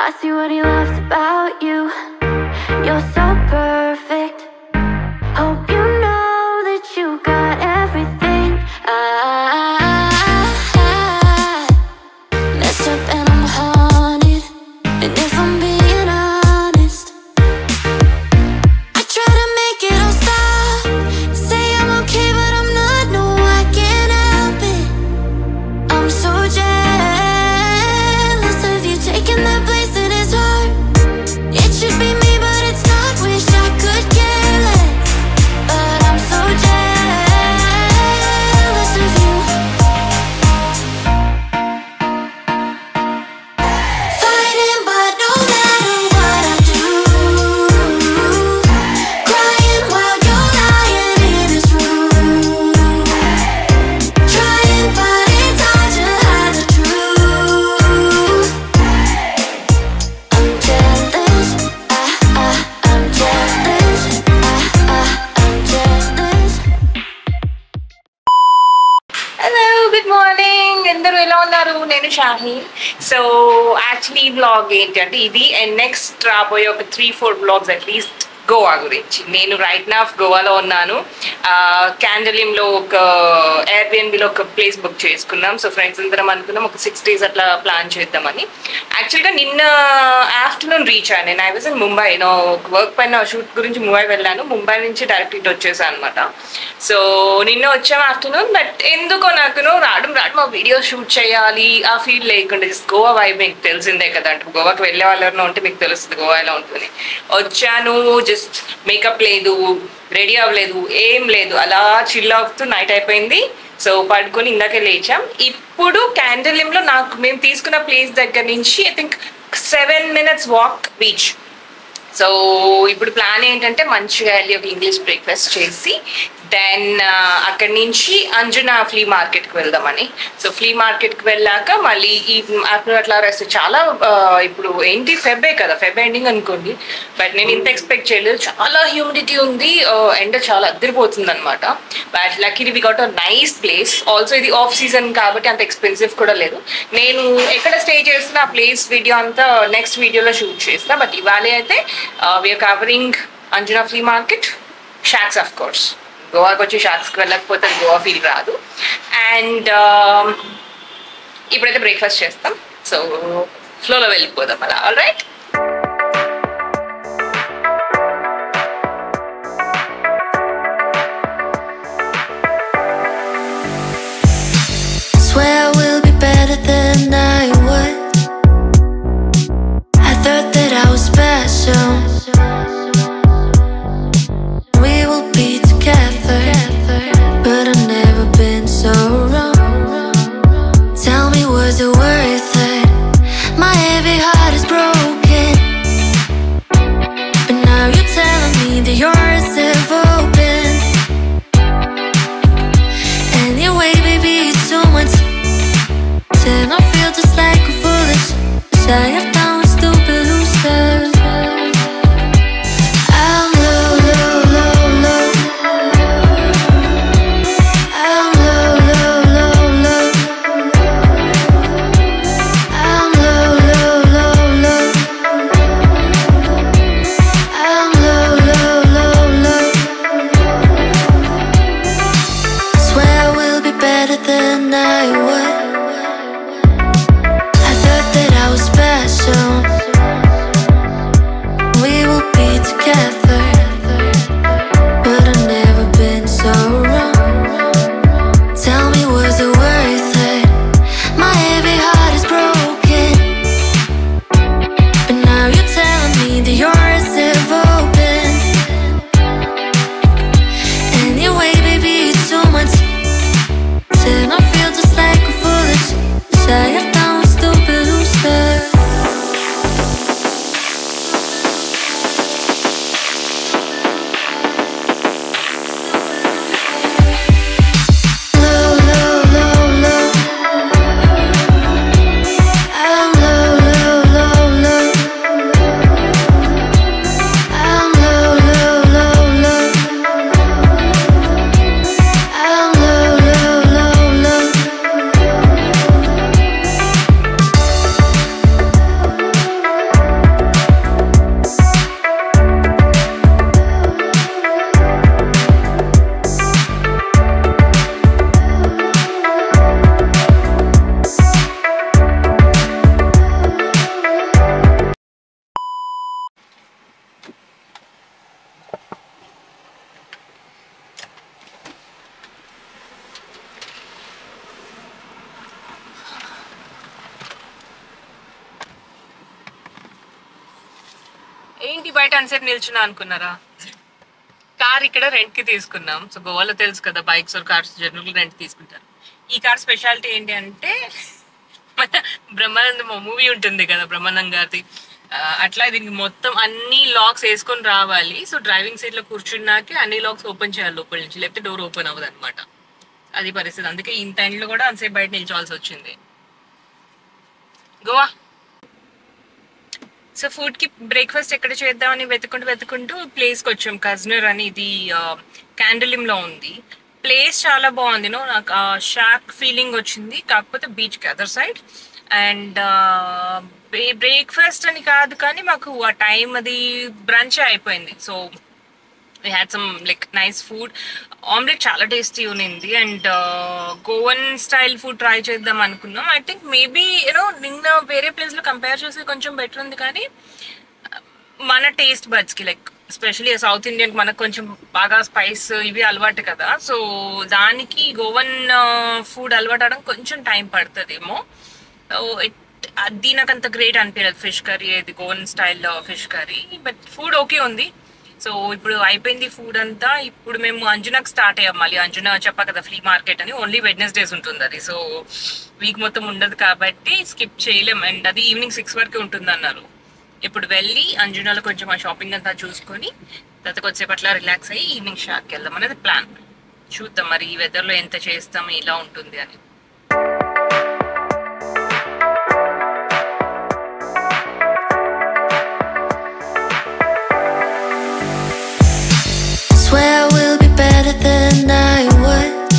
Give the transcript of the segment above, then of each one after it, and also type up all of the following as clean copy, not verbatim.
I see what he loves about you. You're so perfect. Hope you know that you got everything. I messed up and I'm haunted. And if I'm being honest, I try to make it all stop. Say I'm okay, but I'm not. No, I can't help it. I'm so jealous of you taking that place that is hard. It should be me, but it's not. Wish I could care less, but I'm so jealous of you. Fighting, but no matter what I do, crying while you're lying in this room, trying, but it's hard to hide the truth. I'm jealous, I'm jealous, I'm jealous. Hello good morning, అందరూ ఎలా ఉన్నారు? నేను Shaheen. So actually ఈ blog ఏంటంటే ఇది and next రాబోయే ఒక 3-4 blogs at least Goa గురించి. నేను రైట్ నా గోవాలో ఉన్నాను. క్యాండలింలో ఒక ఎయిర్బిఎన్బిలో ఒక ప్లేస్ బుక్ చేసుకున్నాం. సో ఫ్రెండ్స్ అందరం అనుకున్నాం ఒక 6 days అట్లా ప్లాన్ చేద్దామని. యాక్చువల్గా నిన్న ఆఫ్టర్నూన్ రీచ్ అయ్యాను. నేను ఐ వాజ్ ఇన్ ముంబై. నేను ఒక వర్క్ పైన షూట్ గురించి ముంబై వెళ్ళాను. ముంబై నుంచి డైరెక్ట్ ఇటు వచ్చేసాను అనమాట. సో నిన్న వచ్చాము ఆఫ్టర్నూన్. బట్ ఎందుకో నాకు రావడం ఆ వీడియో షూట్ చేయాలి ఆ ఫీల్ లేకుండా జస్ట్ గోవా వైబ్ మీకు తెలిసిందే కదా. అంటే గోవాకి వెళ్ళే వాళ్ళలో ఉంటే మీకు తెలుస్తుంది గోవా ఎలా ఉంటుంది. వచ్చాను, జస్ట్ మేకప్ లేదు, రెడీ అవ్వలేదు, ఏం లేదు, అలా చిల్ అవుతూ నైట్ అయిపోయింది. సో పడుకొని ఇందాకే లేచాం. ఇప్పుడు క్యాండలింలో మేము తీసుకున్న ప్లేస్ దగ్గర నుంచి I think 7 minutes walk beach. So ఇప్పుడు ప్లాన్ ఏంటంటే మంచిగా వెళ్ళి ఒక ఇంగ్లీష్ బ్రేక్ఫాస్ట్ చేసి దెన్ అక్కడి నుంచి అంజునా ఫ్లీ మార్కెట్కి వెళ్దామని. సో ఫ్లీ మార్కెట్కి వెళ్ళాక మళ్ళీ ఈ ఆఫ్టర్నూన్ అట్లా రెస్ట్. చాలా ఇప్పుడు ఏంటి ఫెబే కదా, ఫెబ్ ఎండింగ్ అనుకోండి. బట్ నేను ఇంత ఎక్స్పెక్ట్ చేయలేదు. చాలా హ్యూమిడిటీ ఉంది, ఎండ చాలా అద్దరిపోతుంది అనమాట. But luckily we got a nice place. Also ఇది ఆఫ్ సీజన్ కాబట్టి అంత ఎక్స్పెన్సివ్ కూడా లేదు. నేను ఎక్కడ స్టే చేస్తున్న ఆ ప్లేస్ వీడియో అంతా నెక్స్ట్ వీడియోలో షూట్ చేస్తా. బట్ ఇవాళ అయితే we are covering Anjuna flea market, shacks of course. గోవాకి వచ్చి షాక్స్కి వెళ్ళకపోతే గోవా ఫీల్ రాదు. అండ్ ఇప్పుడైతే బ్రేక్ఫాస్ట్ చేస్తాం. సో ఫ్లోలో వెళ్ళిపోదాం అలా. All right. Swear we'll be better than I was. I thought that I was special. We will be together, but I've never been so wrong. Tell me, was it worth it? My heavy heart is broken, but now you're telling me that yours have opened. Anyway, baby, it's too much. Then I feel just like a foolish. I have done with stupid losers. I'm low, low, low, low. I'm low, low, low, low. I'm low, low, low, low. I'm low, low, low, low. Swear we'll be better than I was. I thought that I was special. ఏంటి బయట అన్సేపు నిల్చున్నా అనుకున్నారా? Car ఇక్కడ రెంట్కి తీసుకున్నాం. So గోవాలో తెలుసు కదా, bikes or cars general rent తీసుకుంటారు. ఈ కార్ స్పెషాలిటీ ఏంటి అంటే మన బ్రహ్మానందం మూవీ ఉంటుంది కదా, బ్రహ్మానందం గారిది, అట్లా దీనికి మొత్తం అన్ని లాక్స్ వేసుకొని రావాలి. సో డ్రైవింగ్ సీట్ లో కూర్చున్నాకే అన్ని లాక్స్ ఓపెన్ చేయాలి లోపల నుంచి, లేకపోతే డోర్ ఓపెన్ అవ్వదు అనమాట. అది పరిస్థితి. అందుకే ఇంత ఎండ్లో కూడా అంతసేపు బయట నిల్చోవాల్సి వచ్చింది. గోవా. సో ఫుడ్ కి బ్రేక్ఫాస్ట్ ఎక్కడ చేద్దామని వెతుకుంటూ ప్లేస్కి వచ్చాం. కజ్నర్ అని, ఇది క్యాండలిమ్ లో ఉంది. ప్లేస్ చాలా బాగుంది. నాకు షాక్ ఫీలింగ్ వచ్చింది, కాకపోతే బీచ్ కి అదర్ సైడ్. అండ్ బ్రేక్ఫాస్ట్ అని కాదు కానీ మాకు ఆ టైం అది బ్రంచ్ అయిపోయింది. So we had some like nice food. Omelette చాలా టేస్టీ ఉన్నింది. And Goan style food try చేద్దాం అనుకున్నాం. ఐ థింక్ మేబీ నిన్న వేరే ప్లేస్లో కంపేర్ చేసి కొంచెం బెటర్ ఉంది, కానీ మన టేస్ట్ బడ్స్కి లైక్ ఎస్పెషలీ సౌత్ ఇండియన్కి మనకు కొంచెం బాగా స్పైస్ ఇవి అలవాటు కదా. సో దానికి గోవన్ ఫుడ్ అలవాటు అవడం కొంచెం టైం పడుతుందేమో. అది నాకు అంత గ్రేట్ అనిపించలేదు ఫిష్ కర్రీ, అది గోవన్ స్టైల్లో fish curry. But food okay ఉంది. సో ఇప్పుడు అయిపోయింది ఫుడ్ అంతా. ఇప్పుడు మేము అంజునాకి స్టార్ట్ అయ్యాం. మళ్ళీ అంజునా చెప్పా కదా ఫ్లీ మార్కెట్ అని, ఓన్లీ వెడ్నెస్డేస్ ఉంటుంది అది. సో వీక్ మొత్తం ఉండదు కాబట్టి స్కిప్ చేయలేం. అండ్ అది ఈవినింగ్ 6 వరకు ఉంటుంది అన్నారు. ఇప్పుడు వెళ్ళి అంజునాలో కొంచెం ఆ షాపింగ్ అంతా చూసుకొని తర్వాత కొద్దిసేపట్లా రిలాక్స్ అయ్యి ఈవినింగ్ షాప్కి వెళ్దాం అనేది ప్లాన్. చూద్దాం మరి ఈ వెదర్లో ఎంత చేస్తాం, ఇలా ఉంటుంది అని. Swear we'll be better than I was.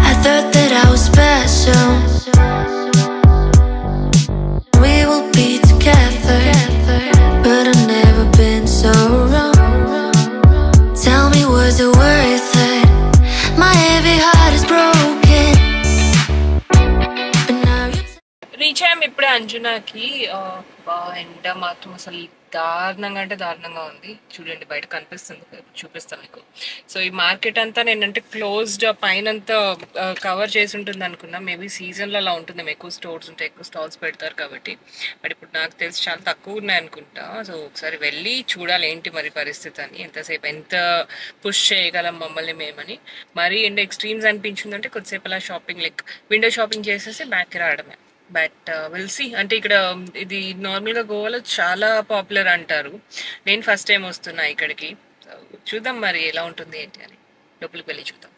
I thought that I was special. We will be together, but I've never been so wrong. Tell me, was it worth it? My heavy heart is broken. But now you reach అయ్యాం ఇప్పుడే అంజునాకి. ఎండ మాత్రం అసలు దారుణంగా అంటే దారుణంగా ఉంది. చూడండి బయట కనిపిస్తుంది, చూపిస్తాను మీకు. సో ఈ మార్కెట్ అంతా నేనంటే క్లోజ్డ్, పైన అంతా కవర్ చేసి ఉంటుంది అనుకున్నా. మేబీ సీజన్లో అలా ఉంటుంది, ఎక్కువ స్టోర్స్ ఉంటాయి, ఎక్కువ స్టాల్స్ పెడతారు కాబట్టి. బట్ ఇప్పుడు నాకు తెలిసి చాలా తక్కువ ఉన్నాయి అనుకుంటా. సో ఒకసారి వెళ్ళి చూడాలి ఏంటి మరి పరిస్థితి అని, ఎంతసేపు ఎంత పుష్ చేయగలం మమ్మల్ని మేమని. మరీ ఎండ ఎక్స్ట్రీమ్స్ అనిపించిందంటే కొద్దిసేపు అలా షాపింగ్ లైక్ విండో షాపింగ్ చేసేసి బ్యాక్కి రావడమే. But will see. అంటే ఇక్కడ ఇది నార్మల్గా గోవాలో చాలా పాపులర్ అంటారు. నేను ఫస్ట్ టైం వస్తున్నా ఇక్కడికి. చూద్దాం మరి ఎలా ఉంటుంది ఏంటి అని. లోపలికి వెళ్ళి చూద్దాం.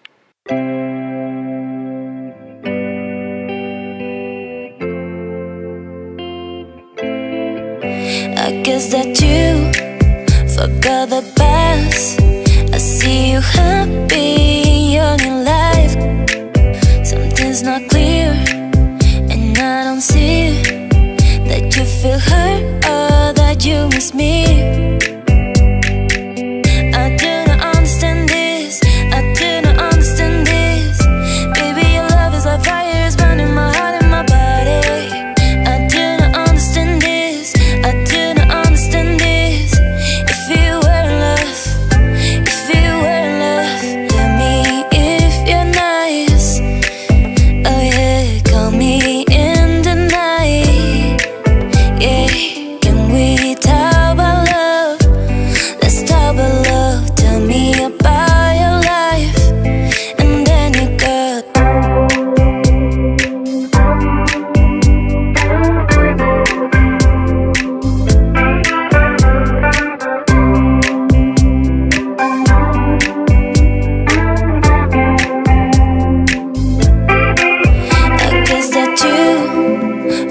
I guess that you forgot the past. I see you happy in your life. Something's not clear, and I don't see that you feel hurt or that you miss me. I do not understand this. I do not understand this. Baby, your love is like fire, it's burning my heart and my body. I do not understand this. I do not understand this. If you were in love, if you were in love, tell me if you're nice. Oh yeah, call me in the night. Yeah, can we talk about love? Let's talk about love. Tell me about your life, and then you go. I guess that you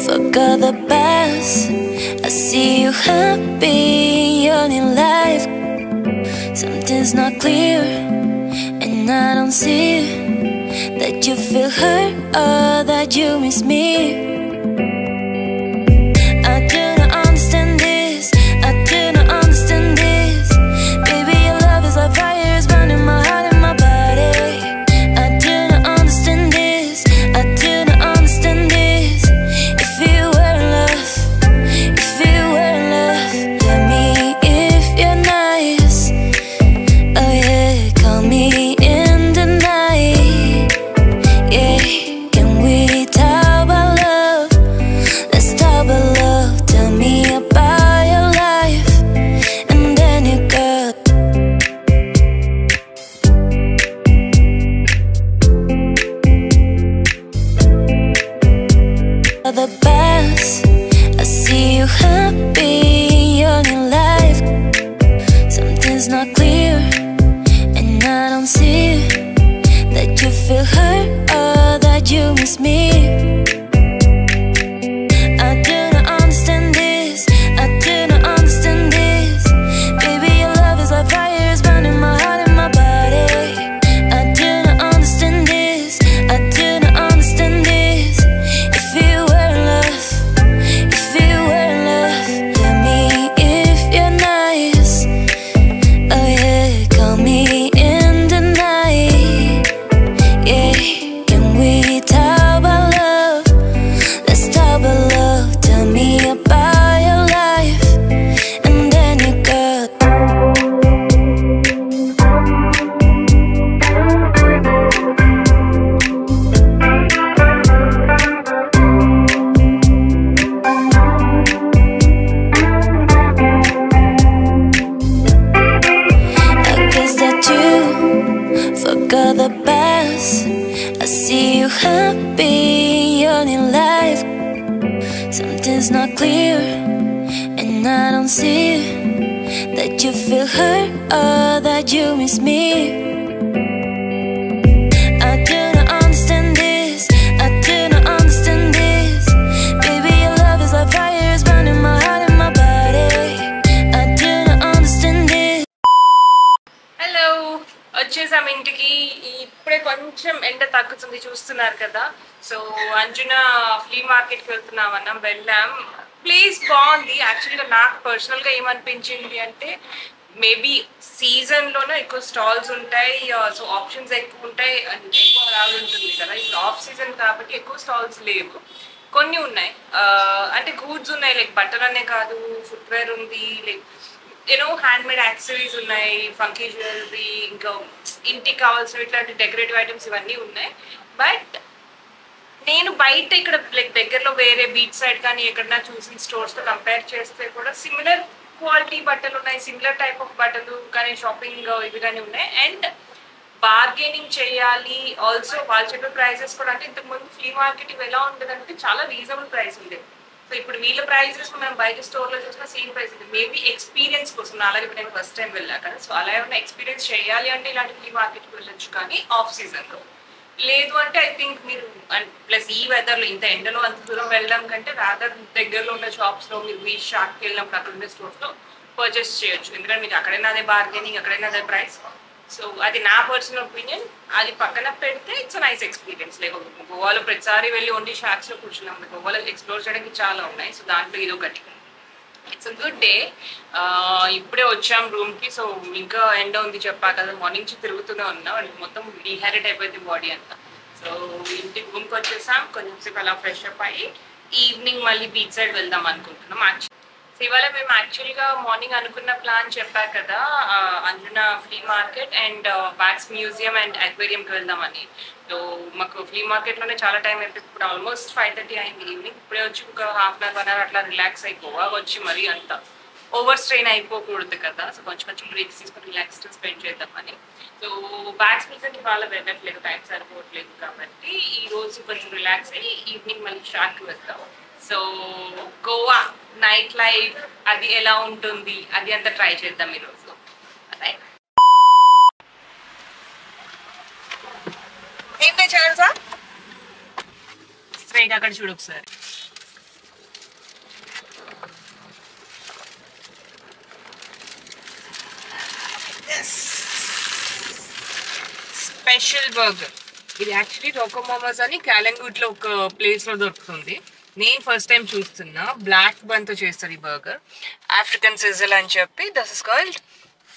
forgot the past. I see you happy in your life. Something's not clear, and I don't see that you feel hurt or that you miss me. I do not understand this. I do not understand this. Baby, your love is like fire, it's burning my heart and my body. I do not understand this. I do not understand this. If you were in love, if you were in love, tell me if you're nice. Oh yeah, call me in the night. Yeah, can we talk about love? past. I see you happy on your life. Something's not clear, and I don't see that you feel hurt or that you miss me. I do not understand this. I do not understand this. Baby, your love is like fire, it's burning my heart and my body. I do not understand this. I do not understand this. If you were in love, if you were in love, tell me if you're nice. Oh yeah, call me in the night. Yeah, can we talk about love? Let's talk about love. Tell me about your life, and then you got. I guess that you forgot the past. I see you happy on your life. Something's not clear, and I don't see that you feel hurt or that you miss me. I do not understand this. I do not understand this. Baby, your love is like fire, it's burning my heart and my body. I do not understand this. Hello, వచ్చేసాం ఇంటికి. ఇప్పుడే కొంచెం ఎండ తగ్గుతుంది, చూస్తున్నారు కదా. So Anjuna flea మార్కెట్కి వెళ్తున్నామన్నాం, వెళ్ళాం. ప్లేస్ బాగుంది. యాక్చువల్గా నాకు పర్సనల్గా ఏమనిపించింది అంటే, మేబీ సీజన్లోనే ఎక్కువ స్టాల్స్ ఉంటాయి, సో ఆప్షన్స్ ఎక్కువ ఉంటాయి, ఎక్కువ రావాలి ఉంటుంది కదా. ఇప్పుడు ఆఫ్ సీజన్ కాబట్టి ఎక్కువ స్టాల్స్ లేవు, కొన్ని ఉన్నాయి. అంటే గూడ్స్ ఉన్నాయి, లైక్ బట్టలు అనే కాదు, ఫుట్వేర్ ఉంది, లైక్ హ్యాండ్ మేడ్ యాక్సెసరీస్ ఉన్నాయి, ఫంకీ జ్యువెలరీ, ఇంకా ఇంటికి కావాల్సిన ఇట్లాంటి డెకరేటివ్ ఐటమ్స్ ఇవన్నీ ఉన్నాయి. బట్ నేను బయట ఇక్కడ లైక్ దగ్గరలో వేరే బీచ్ సైడ్ కానీ ఎక్కడన్నా చూసిన స్టోర్స్తో కంపేర్ చేస్తే కూడా సిమిలర్ క్వాలిటీ బట్టలు ఉన్నాయి, సిమిలర్ టైప్ ఆఫ్ బట్టలు కానీ షాపింగ్ ఇవి కానీ ఉన్నాయి. అండ్ బార్గెనింగ్ చేయాలి ఆల్సో. వాళ్ళు చెప్పే ప్రైజెస్ కూడా అంటే ఇంతకుముందు ఫ్లీ మార్కెట్ ఇవి ఎలా ఉంటుంది అంటే చాలా రీజనబుల్ ప్రైస్ ఉండేది. సో ఇప్పుడు వీళ్ళ ప్రైజెస్ మనం బయట స్టోర్లో చూసిన సేమ్ ప్రైస్ ఉంది. మేబీ ఎక్స్పీరియన్స్ కోసం, అలాగే ఇప్పుడు నేను ఫస్ట్ టైం వెళ్ళా కదా, సో అలా ఏమైనా ఎక్స్పీరియన్స్ చేయాలి అంటే ఇలాంటి ఫ్లీ మార్కెట్కి వెళ్ళొచ్చు, కానీ ఆఫ్ సీజన్లో. లేదు అంటే ఐ థింక్ మీరు ప్లస్ ఈ వెదర్లో ఇంత ఎండలో అంత దూరం వెళ్ళడం కంటే రాదర్ దగ్గరలో ఉన్న షాప్స్లో మీరు బీచ్ షాప్కి వెళ్ళినప్పుడు అక్కడ ఉండే స్టోర్స్లో పర్చేస్ చేయొచ్చు. ఎందుకంటే మీకు అక్కడైనా అదే బార్గెనింగ్, అక్కడైనా అదే ప్రైస్. సో అది నా పర్సనల్ ఒపీనియన్. అది పక్కన పెడితే ఇట్స్ నైస్ ఎక్స్పీరియన్స్. లేక గోవాలో ప్రతిసారి వెళ్ళి ఓన్లీ షాప్స్లో కూర్చున్నాం, గోవాలో ఎక్స్ప్లోర్ చేయడానికి చాలా ఉన్నాయి. సో దాంట్లో ఇది ఒకటి. It's a good day. ఇప్పుడే వచ్చాం రూమ్కి. సో ఇంకా ఎండ ఉంది చెప్పా కదా, మార్నింగ్ నుంచి తిరుగుతూనే ఉన్నాం, మొత్తం డీహైడ్రేట్ అయిపోయింది బాడీ అంతా. సో ఇంటికి రూమ్కి వచ్చేసాం, కొంచెం సేపు అలా ఫ్రెష్ అప్ అయ్యి ఈవినింగ్ మళ్ళీ బీచ్ సైడ్ వెళ్దాం అనుకుంటున్నాం. సో ఇవాళ మేము యాక్చువల్గా మార్నింగ్ అనుకున్న ప్లాన్ చెప్పా కదా, Anjuna flea market and wax museum and అక్వేరియంకి వెళ్దామని. సో మాకు ఫ్లీ మార్కెట్లోనే చాలా టైం అయిపోయింది. ఇప్పుడు ఆల్మోస్ట్ 5:30 అయింది ఈవినింగ్. ఇప్పుడే వచ్చి ఒక హాఫ్ అన్ అవర్ అట్లా రిలాక్స్ అయిపోవా, వచ్చి మరీ అంత ఓవర్ స్ట్రెయిన్ అయిపోకూడదు కదా. సో కొంచెం బ్రేక్స్ తీసుకొని రిలాక్స్ స్పెండ్ చేద్దామని. సో వ్యాక్స్ మ్యూజియంకి వాళ్ళ వెళ్ళట్లేదు, టైం సరిపోవట్లేదు కాబట్టి ఈరోజు కొంచెం రిలాక్స్ అయ్యి ఈవినింగ్ మళ్ళీ షార్ట్కి వెళ్తాం. సో గోవా నైట్ లైఫ్ అది ఎలా ఉంటుంది అది అంతా ట్రై చేద్దాం ఈరోజు. రైట్, ఏం తెచ్చారు సార్? స్ట్రైట్ అక్కడ చూడు ఒకసారి. Special burger. ఇది యాక్చువల్లీ రోకో మోమోస్ అని క్యాలంగూట్లో ఒక ప్లేస్లో దొరుకుతుంది. నేను ఫస్ట్ టైం చూస్తున్నా. బ్లాక్ బన్తో చేస్తారు ఈ బర్గర్, ఆఫ్రికన్ సిజిల్ అని చెప్పి. This is called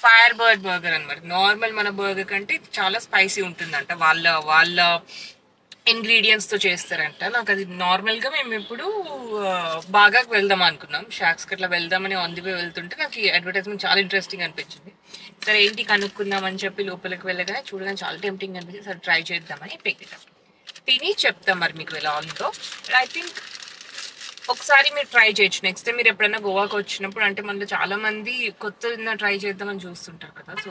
fire bird burger అనమాట. నార్మల్ మన బర్గర్ కంటే చాలా స్పైసీ ఉంటుందంట. వాళ్ళ ఇంగ్రీడియంట్స్తో చేస్తారంట. నాకు అది నార్మల్గా మేము ఇప్పుడు బాగా వెళ్దాం అనుకున్నాం, షాక్స్కి అట్లా వెళ్దామని ఆన్ ది వే వెళ్తుంటే నాకు ఈ అడ్వర్టైజ్మెంట్ చాలా ఇంట్రెస్టింగ్ అనిపించింది. సరే ఏంటి కనుక్కుందామని చెప్పి లోపలికి వెళ్ళగానే చూడగానే చాలా టెంప్టింగ్ అనిపించింది. సరే ట్రై చేద్దామని పెట్టేద్దాం. తిని చెప్తాం మరి మీకు ఎలా ఉందో. ఐ థింక్ ఒకసారి మీరు ట్రై చేయొచ్చు. నెక్స్ట్ టైం మీరు ఎప్పుడైనా గోవాకి వచ్చినప్పుడు, అంటే మనలో చాలా మంది కొత్తది ట్రై చేద్దామని చూస్తుంటారు కదా. సో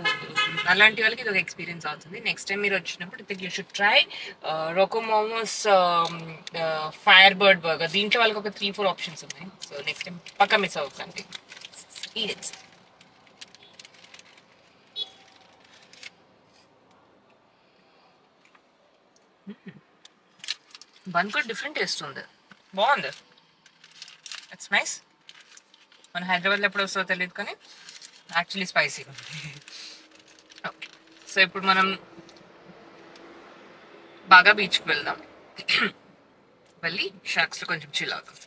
అలాంటి వాళ్ళకి ఇది ఒక ఎక్స్పీరియన్స్ అవుతుంది. నెక్స్ట్ టైం మీరు వచ్చినప్పుడు I think you should try roko momos fire bird burger. దీంట్లో వాళ్ళకి ఒక 3-4 ఆప్షన్స్ ఉన్నాయి. సో నెక్స్ట్ టైం పక్కా మిస్ అవుతుంది. బన్ కూడా డిఫరెంట్ టేస్ట్ ఉంది, బాగుంది. It's nice. మన హైదరాబాద్లో ఎప్పుడు వస్తుందో తెలియదు కానీ యాక్చువల్లీ స్పైసీ. ఓకే, సో ఇప్పుడు మనం బాగా బీచ్కి వెళ్దాం. వెళ్ళి షాక్స్లో కొంచెం చిల్ అవుతాం.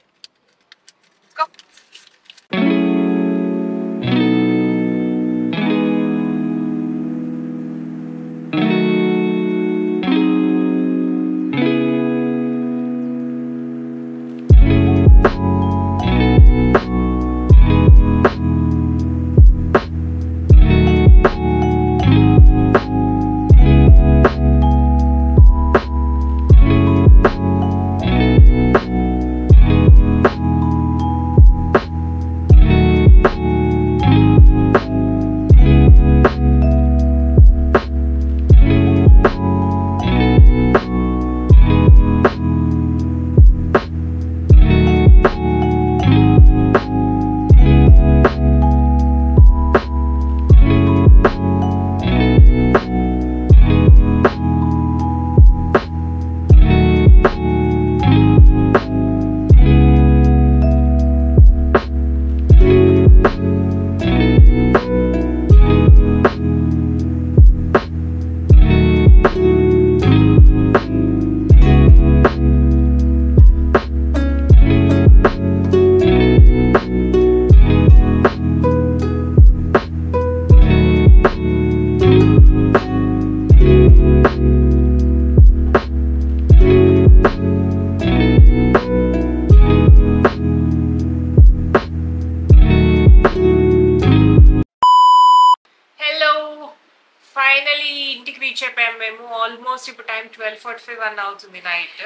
ఫైనలీ ఇంటికి రీచ్ అయిపోయాము మేము. ఆల్మోస్ట్ ఇప్పుడు టైం 12:45 అవుతుంది నైట్.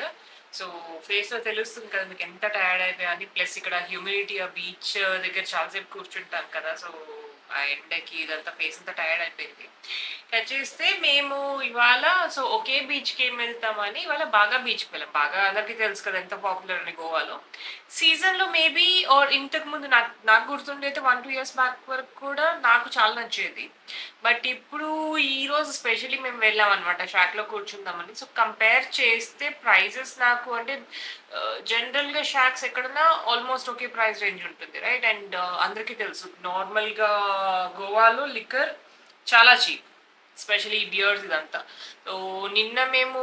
సో ఫేస్లో తెలుస్తుంది కదా మీకు ఎంత టైర్డ్ అయిపోయాని. ప్లస్ ఇక్కడ హ్యూమిడిటీ, ఆ బీచ్ దగ్గర చాలాసేపు కూర్చుంటాం కదా. సో ఆ ఎండకి ఇదంతా ఫేస్ అంతా టైర్డ్ అయిపోయింది. కట్ చేస్తే మేము ఇవాళ సో ఒకే బీచ్కి ఏం వెళ్తామని ఇవాళ బాగా బీచ్కి వెళ్ళాం. బాగా అందరికీ తెలుసు కదా ఎంత పాపులర్ అని గోవాలో. సీజన్లో మేబీ ఆర్ ఇంతకు ముందు నాకు గుర్తుండైతే 1-2 years బ్యాక్ వరకు కూడా నాకు చాలా నచ్చేది. బట్ ఇప్పుడు ఈరోజు స్పెషల్లీ మేము వెళ్ళాం అనమాట షాక్లో కూర్చుందామని. సో కంపేర్ చేస్తే ప్రైజెస్ నాకు అంటే జనరల్గా షాక్స్ ఎక్కడన్నా ఆల్మోస్ట్ ఒకే ప్రైస్ రేంజ్ ఉంటుంది రైట్. అండ్ అందరికీ తెలుసు నార్మల్గా గోవాలో లిక్కర్ చాలా చీప్, స్పెషలీ బియర్స్ ఇదంతా. సో నిన్న మేము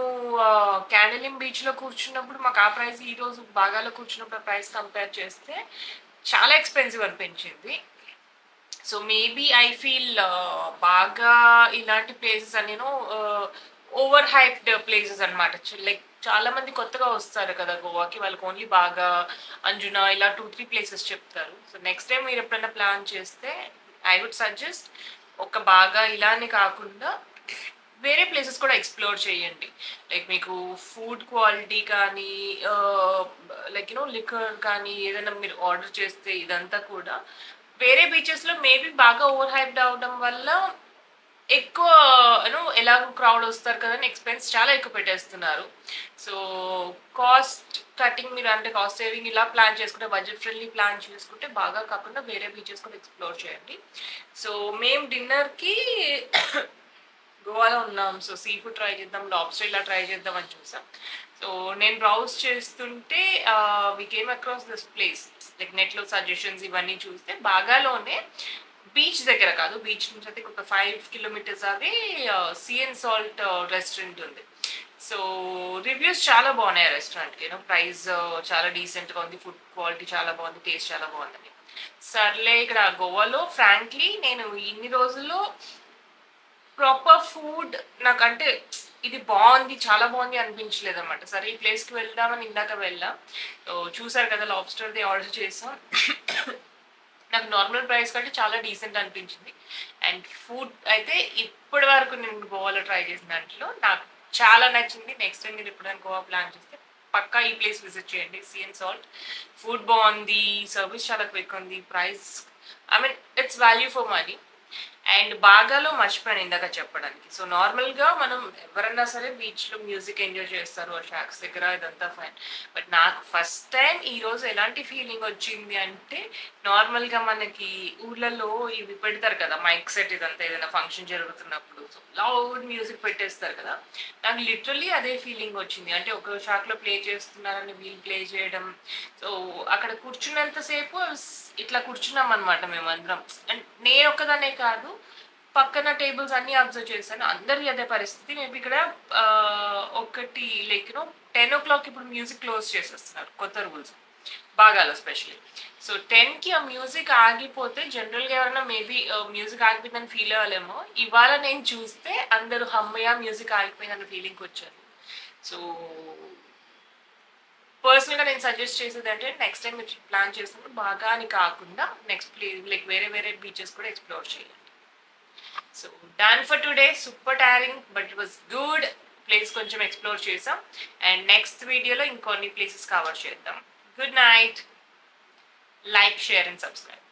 క్యాండలిం బీచ్లో కూర్చున్నప్పుడు మాకు ఆ ప్రైస్ ఈరోజు బాగాలో కూర్చున్నప్పుడు ప్రైస్ కంపేర్ చేస్తే చాలా ఎక్స్పెన్సివ్ అనిపించింది. సో మేబీ ఐ ఫీల్ బాగా ఇలాంటి ప్లేసెస్ అని ఓవర్ హైప్డ్ ప్లేసెస్ అనమాట. లైక్ చాలా మంది కొత్తగా వస్తారు కదా గోవాకి, వాళ్ళకి ఓన్లీ బాగా, అంజునా ఇలా 2-3 ప్లేసెస్ చెప్తారు. సో నెక్స్ట్ టైం మీరు ఎప్పుడైనా ప్లాన్ చేస్తే ఐ వుడ్ సజెస్ట్ ఒక బాగా ఇలానే కాకుండా వేరే ప్లేసెస్ కూడా ఎక్స్ప్లోర్ చేయండి. లైక్ మీకు ఫుడ్ క్వాలిటీ కానీ లైక్ లిక్కర్ కానీ ఏదైనా మీరు ఆర్డర్ చేస్తే ఇదంతా కూడా వేరే బీచెస్లో మేబీ బాగా ఓవర్ హైప్డ్ అవడం వల్ల ఎక్కువ ఎలాగో క్రౌడ్ వస్తారు కదా అని ఎక్స్పెన్స్ చాలా ఎక్కువ పెట్టేస్తున్నారు. సో కాస్ట్ కటింగ్ మీరు అంటే కాస్ట్ సేవింగ్ ఇలా ప్లాన్ చేసుకుంటే, బడ్జెట్ ఫ్రెండ్లీ ప్లాన్ చేసుకుంటే బాగా కాకుండా వేరే బీచెస్ కూడా ఎక్స్ప్లోర్ చేయండి. సో మేము డిన్నర్కి గోవాలో ఉన్నాం. సో సీ ఫుడ్ ట్రై చేద్దాం, లాబ్స్టర్ ఇలా ట్రై చేద్దాం అని చూసాం. సో నేను బ్రౌజ్ చేస్తుంటే we came across this place. Like నెట్లో సజెషన్స్ ఇవన్నీ చూస్తే బాగాలోనే బీచ్ దగ్గర కాదు, బీచ్ నుంచి అయితే ఒక 5 kilometers అదే సీ అండ్ సాల్ట్ రెస్టారెంట్ ఉంది. సో రివ్యూస్ చాలా బాగున్నాయి రెస్టారెంట్కి. ప్రైస్ చాలా డీసెంట్గా ఉంది, ఫుడ్ క్వాలిటీ చాలా బాగుంది, టేస్ట్ చాలా బాగుందని. సర్లే ఇక్కడ గోవాలో ఫ్రాంక్లీ నేను ఇన్ని రోజుల్లో ప్రాపర్ ఫుడ్ నాకంటే ఇది బాగుంది చాలా బాగుంది అనిపించలేదు అనమాట. సరే ఈ ప్లేస్కి వెళ్దామని ఇందాక వెళ్ళాం. చూసారు కదా లాబ్స్టర్ది ఆర్డర్ చేసాం. నాకు నార్మల్ ప్రైస్ కంటే చాలా డీసెంట్ అనిపించింది. అండ్ ఫుడ్ అయితే ఇప్పటి వరకు నేను గోవాలో ట్రై చేసిన దాంట్లో నాకు చాలా నచ్చింది. నెక్స్ట్ టైం మీరు ఎప్పుడైనా గోవా ప్లాన్ చేస్తే పక్కా ఈ ప్లేస్ విజిట్ చేయండి. Sea and salt. ఫుడ్ బాగుంది, సర్వీస్ చాలా క్విక్ ఉంది, price I mean it's value for money. And బాగాలో మర్చిపోయాను ఇందాక చెప్పడానికి. సో నార్మల్గా మనం ఎవరన్నా సరే బీచ్లో మ్యూజిక్ ఎంజాయ్ చేస్తారు ఆ షాక్స్ దగ్గర, ఇదంతా ఫైన్. బట్ నాకు ఫస్ట్ టైం ఈరోజు ఎలాంటి ఫీలింగ్ వచ్చింది అంటే, నార్మల్గా మనకి ఊళ్ళల్లో ఇవి పెడతారు కదా మైక్ సెట్, ఇదంతా ఏదైనా ఫంక్షన్ జరుగుతున్నప్పుడు సో లౌడ్ మ్యూజిక్ పెట్టేస్తారు కదా, నాకు లిటరల్లీ అదే ఫీలింగ్ వచ్చింది. అంటే ఒక షాక్లో ప్లే చేస్తున్నారని వీళ్ళు ప్లే చేయడం. సో అక్కడ కూర్చున్నంతసేపు ఇట్లా కూర్చున్నాం అనమాట మేమందరం. అండ్ నేను ఒక్కదానే కాదు, పక్కన టేబుల్స్ అన్ని అబ్జర్వ్ చేశాను, అందరి అదే పరిస్థితి. మేబీ ఇక్కడ ఒకటి లైక్ 10 o'clock ఇప్పుడు మ్యూజిక్ క్లోజ్ చేసేస్తున్నారు, కొత్త రూల్స్ బాగాలో స్పెషల్లీ. సో 10కి ఆ మ్యూజిక్ ఆగిపోతే జనరల్గా ఎవరైనా మేబీ మ్యూజిక్ ఆగిపోయిందని ఫీల్ అవ్వలేమో, ఇవాళ నేను చూస్తే అందరూ హమ్మయ్య మ్యూజిక్ ఆగిపోయిందన్న ఫీలింగ్కి వచ్చారు. సో పర్సనల్గా నేను సజెస్ట్ చేసేది అంటే, నెక్స్ట్ టైం మీరు ప్లాన్ చేసినప్పుడు బాగా అని కాకుండా నెక్స్ట్ లైక్ వేరే వేరే బీచెస్ కూడా ఎక్స్ప్లోర్ చేయండి. So done for today. Super tiring but it was good. Place కొంచెం ఎక్స్ప్లోర్ చేసాం. అండ్ నెక్స్ట్ వీడియోలో ఇంకొన్ని ప్లేసెస్ కవర్ చేద్దాం. Good night. Like, share and subscribe.